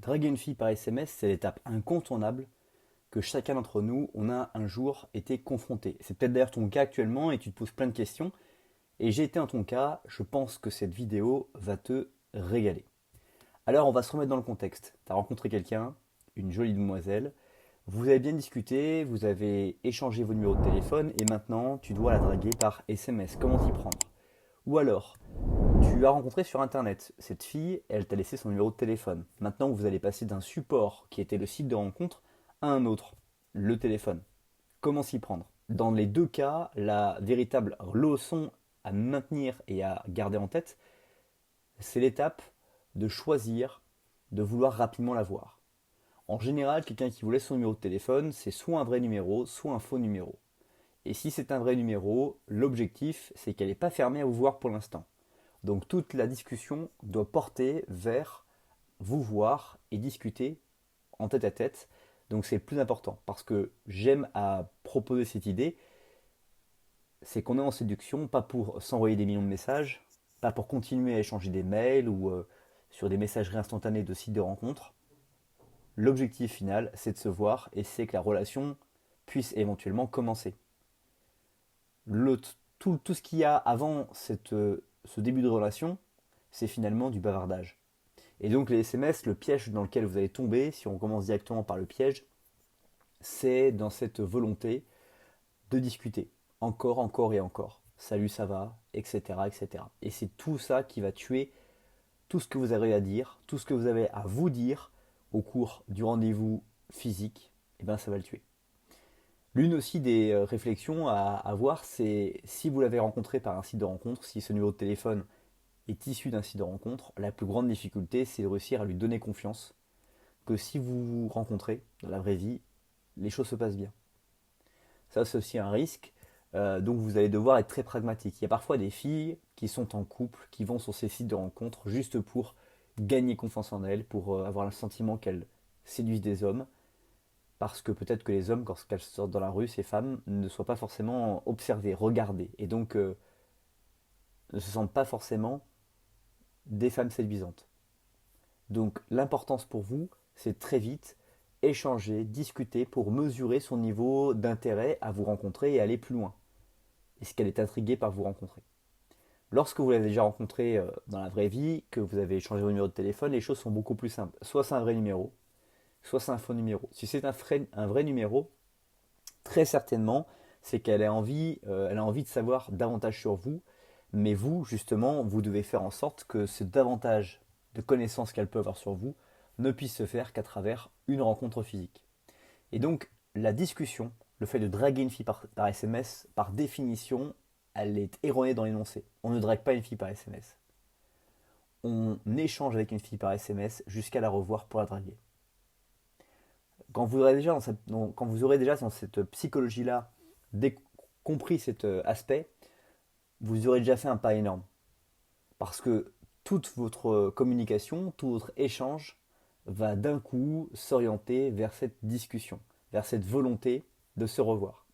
Draguer une fille par SMS, c'est l'étape incontournable que chacun d'entre nous, on a un jour été confronté. C'est peut-être d'ailleurs ton cas actuellement et tu te poses plein de questions. Et j'ai été en ton cas, je pense que cette vidéo va te régaler. Alors on va se remettre dans le contexte. Tu as rencontré quelqu'un, une jolie demoiselle, vous avez bien discuté, vous avez échangé vos numéros de téléphone et maintenant tu dois la draguer par SMS. Comment t'y prendre? Ou alors, tu l'as rencontrée sur Internet. Cette fille, elle t'a laissé son numéro de téléphone. Maintenant, vous allez passer d'un support qui était le site de rencontre à un autre, le téléphone. Comment s'y prendre? Dans les deux cas, la véritable leçon à maintenir et à garder en tête, c'est l'étape de choisir, de vouloir rapidement la voir. En général, quelqu'un qui vous laisse son numéro de téléphone, c'est soit un vrai numéro, soit un faux numéro. Et si c'est un vrai numéro, l'objectif, c'est qu'elle n'est pas fermée à vous voir pour l'instant. Donc toute la discussion doit porter vers vous voir et discuter en tête à tête. Donc c'est le plus important parce que j'aime à proposer cette idée, c'est qu'on est en séduction, pas pour s'envoyer des millions de messages, pas pour continuer à échanger des mails ou sur des messageries instantanées de sites de rencontres. L'objectif final, c'est de se voir et c'est que la relation puisse éventuellement commencer. Tout ce qu'il y a avant ce début de relation, c'est finalement du bavardage. Et donc les SMS, le piège dans lequel vous allez tomber, si on commence directement par le piège, c'est dans cette volonté de discuter. Encore, encore et encore. Salut, ça va, etc. etc. Et c'est tout ça qui va tuer tout ce que vous avez à dire, tout ce que vous avez à vous dire au cours du rendez-vous physique, et bien ça va le tuer. L'une aussi des réflexions à avoir, c'est si vous l'avez rencontré par un site de rencontre, si ce numéro de téléphone est issu d'un site de rencontre, la plus grande difficulté, c'est de réussir à lui donner confiance que si vous vous rencontrez dans la vraie vie, les choses se passent bien. Ça, c'est aussi un risque. Donc, vous allez devoir être très pragmatique. Il y a parfois des filles qui sont en couple, qui vont sur ces sites de rencontres juste pour gagner confiance en elles, pour avoir le sentiment qu'elles séduisent des hommes. Parce que peut-être que les hommes, lorsqu'elles sortent dans la rue, ces femmes, ne soient pas forcément observées, regardées. Et donc, ne se sentent pas forcément des femmes séduisantes. Donc l'importance pour vous, c'est très vite échanger, discuter pour mesurer son niveau d'intérêt à vous rencontrer et aller plus loin. Est-ce qu'elle est intriguée par vous rencontrer? Lorsque vous l'avez déjà rencontré dans la vraie vie, que vous avez échangé vos numéros de téléphone, les choses sont beaucoup plus simples. Soit c'est un vrai numéro, soit c'est un faux numéro. Si c'est un vrai numéro, très certainement, c'est qu'elle elle a envie de savoir davantage sur vous, mais vous, justement, vous devez faire en sorte que ce davantage de connaissances qu'elle peut avoir sur vous ne puisse se faire qu'à travers une rencontre physique. Et donc, la discussion, le fait de draguer une fille par SMS, par définition, elle est erronée dans l'énoncé. On ne drague pas une fille par SMS. On échange avec une fille par SMS jusqu'à la revoir pour la draguer. Quand vous aurez déjà dans cette psychologie-là compris cet aspect, vous aurez déjà fait un pas énorme. Parce que toute votre communication, tout votre échange va d'un coup s'orienter vers cette discussion, vers cette volonté de se revoir.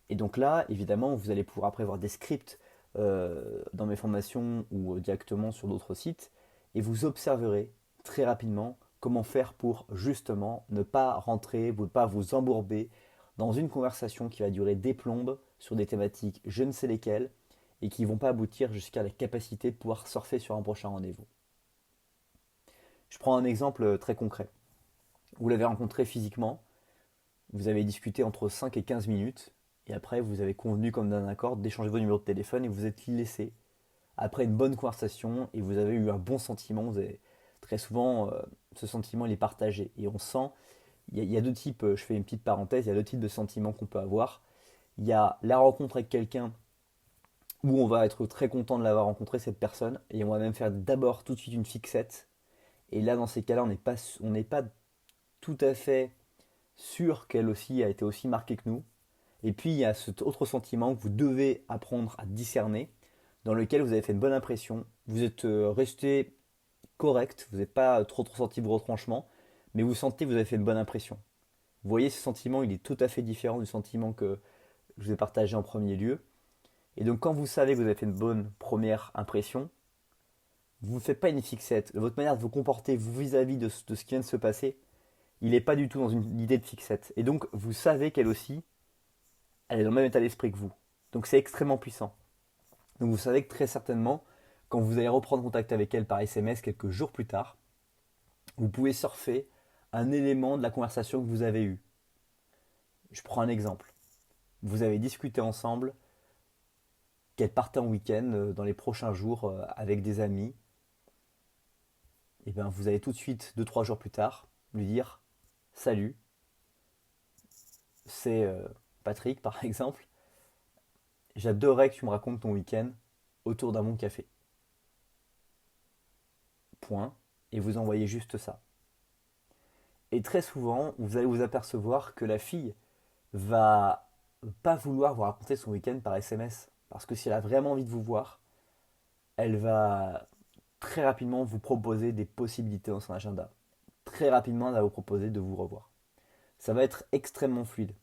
Et donc là, évidemment, vous allez pouvoir après voir des scripts dans mes formations ou directement sur d'autres sites, et vous observerez très rapidement comment faire pour justement ne pas rentrer, ne pas vous embourber dans une conversation qui va durer des plombes sur des thématiques je ne sais lesquelles et qui ne vont pas aboutir jusqu'à la capacité de pouvoir surfer sur un prochain rendez-vous. Je prends un exemple très concret. Vous l'avez rencontré physiquement, vous avez discuté entre 5 et 15 minutes, et après vous avez convenu comme d'un accord d'échanger vos numéros de téléphone et vous êtes laissé après une bonne conversation et vous avez eu un bon sentiment. Très souvent, ce sentiment il est partagé et on sent, il y a deux types, je fais une petite parenthèse, il y a deux types de sentiments qu'on peut avoir. Il y a la rencontre avec quelqu'un où on va être très content de l'avoir rencontré cette personne et on va même faire d'abord tout de suite une fixette. Et là, dans ces cas-là, on n'est pas tout à fait sûr qu'elle aussi a été aussi marquée que nous. Et puis, il y a cet autre sentiment que vous devez apprendre à discerner, dans lequel vous avez fait une bonne impression, vous êtes resté correct, vous n'êtes pas trop senti vos retranchements, mais vous sentez que vous avez fait une bonne impression. Vous voyez, ce sentiment, il est tout à fait différent du sentiment que je vous ai partagé en premier lieu. Et donc, quand vous savez que vous avez fait une bonne première impression, vous ne faites pas une fixette. Votre manière de vous comporter vous vis-à-vis de ce qui vient de se passer, il n'est pas du tout dans une idée de fixette. Et donc, vous savez qu'elle aussi, elle est dans le même état d'esprit que vous. Donc, c'est extrêmement puissant. Donc, vous savez que très certainement, quand vous allez reprendre contact avec elle par SMS quelques jours plus tard, vous pouvez surfer un élément de la conversation que vous avez eue. Je prends un exemple. Vous avez discuté ensemble qu'elle partait en week-end dans les prochains jours avec des amis. Et bien, vous allez tout de suite, 2-3 jours plus tard, lui dire salut, c'est Patrick par exemple. J'adorerais que tu me racontes ton week-end autour d'un bon café. Point. Et vous envoyez juste ça. Et très souvent, vous allez vous apercevoir que la fille va pas vouloir vous raconter son week-end par SMS. Parce que si elle a vraiment envie de vous voir, elle va très rapidement vous proposer des possibilités dans son agenda. Très rapidement, elle va vous proposer de vous revoir. Ça va être extrêmement fluide.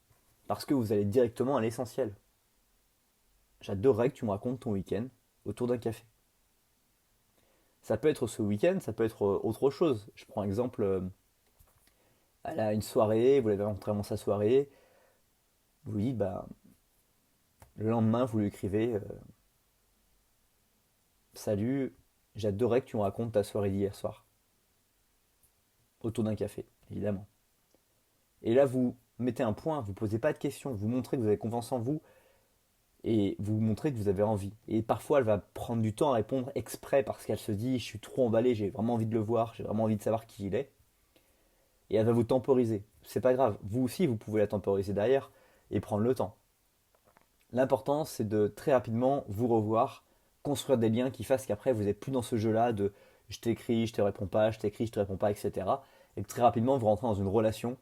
Parce que vous allez directement à l'essentiel. J'adorerais que tu me racontes ton week-end autour d'un café. Ça peut être ce week-end, ça peut être autre chose. Je prends exemple, elle a une soirée, vous l'avez rencontrée avant sa soirée, vous lui dites, bah, le lendemain, vous lui écrivez salut, j'adorerais que tu me racontes ta soirée d'hier soir, autour d'un café, évidemment. Et là, vous mettez un point, vous ne posez pas de questions, vous montrez que vous avez confiance en vous et vous montrez que vous avez envie. Et parfois, elle va prendre du temps à répondre exprès parce qu'elle se dit, je suis trop emballé, j'ai vraiment envie de le voir, j'ai vraiment envie de savoir qui il est. Et elle va vous temporiser. C'est pas grave, vous aussi, vous pouvez la temporiser derrière et prendre le temps. L'important, c'est de très rapidement vous revoir, construire des liens qui fassent qu'après, vous n'êtes plus dans ce jeu-là de je t'écris, je te réponds pas, je t'écris, je te réponds pas, etc. Et que très rapidement, vous rentrez dans une relation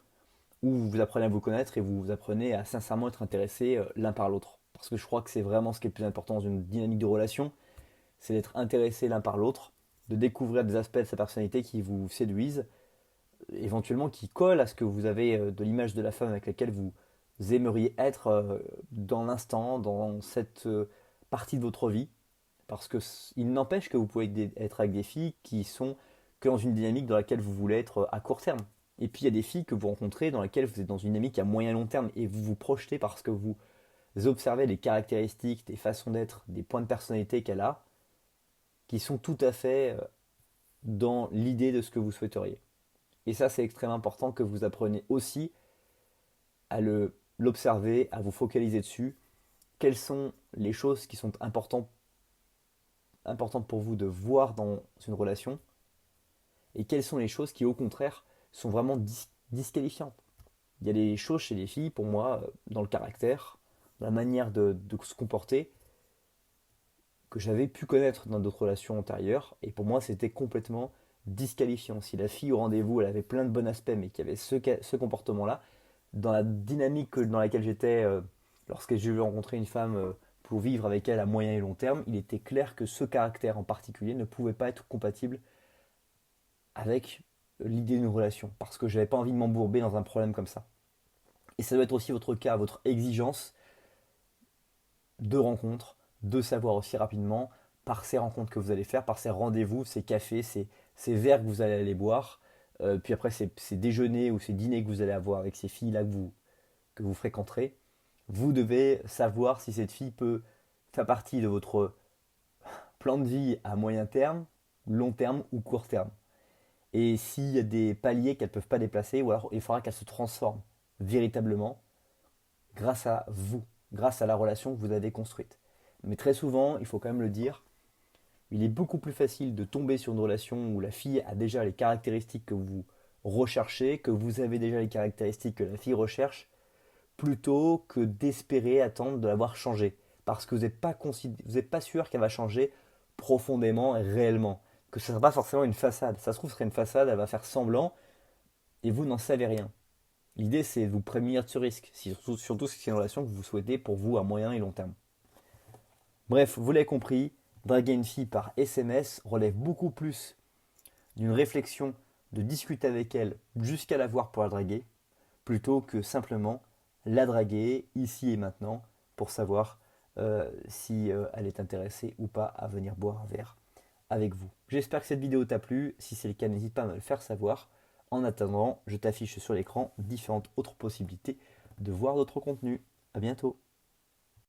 où vous apprenez à vous connaître et vous apprenez à sincèrement être intéressés l'un par l'autre. Parce que je crois que c'est vraiment ce qui est le plus important dans une dynamique de relation, c'est d'être intéressé l'un par l'autre, de découvrir des aspects de sa personnalité qui vous séduisent, éventuellement qui collent à ce que vous avez de l'image de la femme avec laquelle vous aimeriez être dans l'instant, dans cette partie de votre vie. Parce que il n'empêche que vous pouvez être avec des filles qui sont que dans une dynamique dans laquelle vous voulez être à court terme. Et puis il y a des filles que vous rencontrez dans lesquelles vous êtes dans une dynamique à moyen long terme et vous vous projetez parce que vous observez les caractéristiques, des façons d'être, des points de personnalité qu'elle a, qui sont tout à fait dans l'idée de ce que vous souhaiteriez. Et ça, c'est extrêmement important que vous appreniez aussi à l'observer, à vous focaliser dessus. Quelles sont les choses qui sont importantes pour vous de voir dans une relation et quelles sont les choses qui, au contraire, sont vraiment disqualifiantes. Il y a des choses chez les filles, pour moi, dans le caractère, dans la manière de se comporter, que j'avais pu connaître dans d'autres relations antérieures, et pour moi, c'était complètement disqualifiant. Si la fille au rendez-vous, elle avait plein de bons aspects, mais qu'il y avait ce comportement-là, dans la dynamique dans laquelle j'étais lorsque j'ai rencontré une femme pour vivre avec elle à moyen et long terme, il était clair que ce caractère en particulier ne pouvait pas être compatible avec l'idée d'une relation, parce que je n'avais pas envie de m'embourber dans un problème comme ça. Et ça doit être aussi votre cas, votre exigence de rencontre, de savoir aussi rapidement, par ces rencontres que vous allez faire, par ces rendez-vous, ces cafés, ces verres que vous allez aller boire, puis après ces déjeuners ou ces dîners que vous allez avoir avec ces filles-là que vous fréquenterez, vous devez savoir si cette fille peut faire partie de votre plan de vie à moyen terme, long terme ou court terme. Et s'il y a des paliers qu'elles ne peuvent pas déplacer, ou alors il faudra qu'elles se transforment véritablement grâce à vous, grâce à la relation que vous avez construite. Mais très souvent, il faut quand même le dire, il est beaucoup plus facile de tomber sur une relation où la fille a déjà les caractéristiques que vous recherchez, que vous avez déjà les caractéristiques que la fille recherche, plutôt que d'espérer attendre de l'avoir changé. Parce que vous n'êtes pas sûr qu'elle va changer profondément et réellement. Que ce ne sera pas forcément une façade. Ça se trouve, ce serait une façade, elle va faire semblant, et vous n'en savez rien. L'idée, c'est de vous prémunir de ce risque, surtout si c'est une relation que vous souhaitez pour vous à moyen et long terme. Bref, vous l'avez compris, draguer une fille par SMS relève beaucoup plus d'une réflexion de discuter avec elle jusqu'à la voir pour la draguer, plutôt que simplement la draguer ici et maintenant pour savoir si elle est intéressée ou pas à venir boire un verre avec vous. J'espère que cette vidéo t'a plu. Si c'est le cas, n'hésite pas à me le faire savoir. En attendant, je t'affiche sur l'écran différentes autres possibilités de voir d'autres contenus. A bientôt.